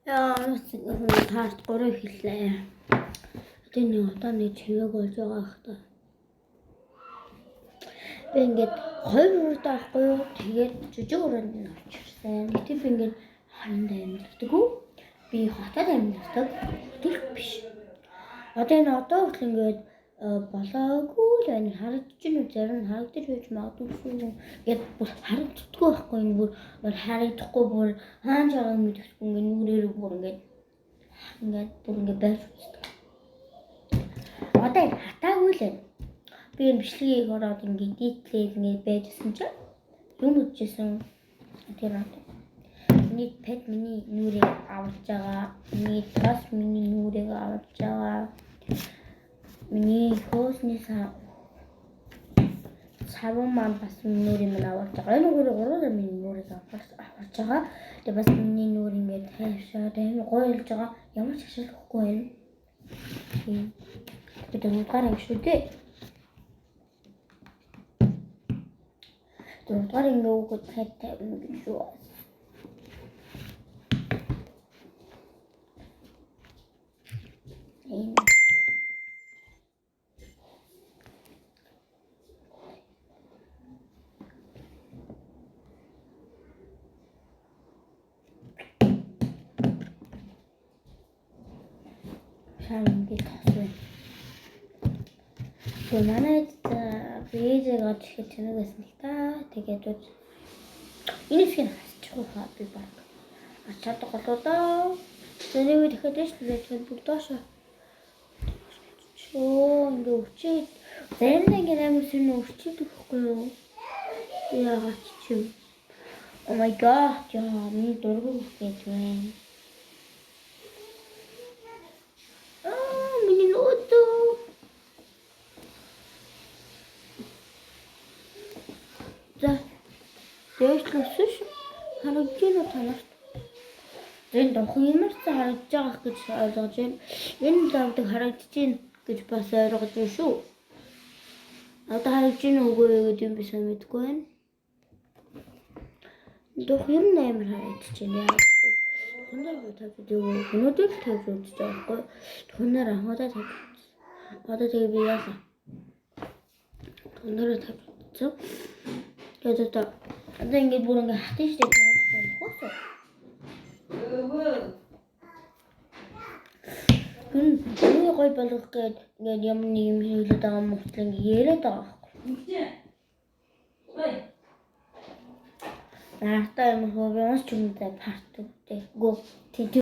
Яа, таарт 3 хэллээ. Тэний одоо нэг чимээг болж байгаа хта. Би ингээд 2 өрөөд авахгүй юу? Тэгээд жижиг өрөөнд нь авчихсан. Гэтэл би ингээд ханд амьддаг уу? Би хотод амьддаг. Тэрх биш. Одоо энэ одоо хүртэл ингээд болоогүй л байна. Харагдаж байна уу? Зарим нь харагдаж байж магадгүй шүү. Ингээд бүр харагддаггүй байхгүй энэ бүр харагдахгүй бүр хаан жагаа мэдхгүй ингээд нүрээр бүр ингээд бүр ингээд байж үздэг. Одоо энэ хатаагүй л байна. Би энэ бичлэгийг ороод ингээд дийтлээ ингээд байжсэн чинь юм үзчихсэн. Тэр одоо миний пет миний нүрийг авч байгаа. Миний тас миний нүрийг авч байгаа. Миний хоосны саван маань бас нүрийг минь авч байгаа. Энэ гурван миний нүрийг авч байгаа. Тэгээ бас миний нүр ингээд хайшаад амар гоё болж байгаа. Ямар ч ашиглахгүй байна. Би дөрөвдүгээр юм шүү дээ. Дөрөвдүгээр ингээ үгүй хайтай юм шүү. Шамги тасвэ. Манай бийжэг гад ихэд тэнэг байсан л та. Тэгээд энэ шиг хасчих хаа би баг. Ачаад голоо доо. Тэнийг ихэд дэш тэгээд бүр доошо. Чөө ингээ өчөө. Зарим нэг амар сүн өчөөдөг хөхгүй юу? Яагаад ч юм. Oh my god, яа, миний дургуй гэж байна. Миний нотоо. За. Дэвшлэсш харагдана танарт. Зэн дохын юмар та харагдаж байгаа гэж ойлгож байна. Энэ завдаг харагдаж байна гэж бас ойлгож байна шүү. Одоо харагдаж байна үгүй гэдэг юм би сайн мэдгүй байна. Дох юм амар харагдаж байна. Тухнаар тавьдаг юу? Өнөөдөр тавьж үзэж байгаа байхгүй. Тухнаар анхудаа тавьж. Одоо тэгээ би яасан. Тухнаар тавьж үзсэн. Тэгээд одоо ингээд бүр ингээд хатан штеп хөөсөө. Гүн гой болгох гээд ингээд ямар нэг юм хэлээд байгаа юм уу ингээд яриад байгаа байхгүй. Наартаа юм хөө би маш ч юм даа парт үү. Гөө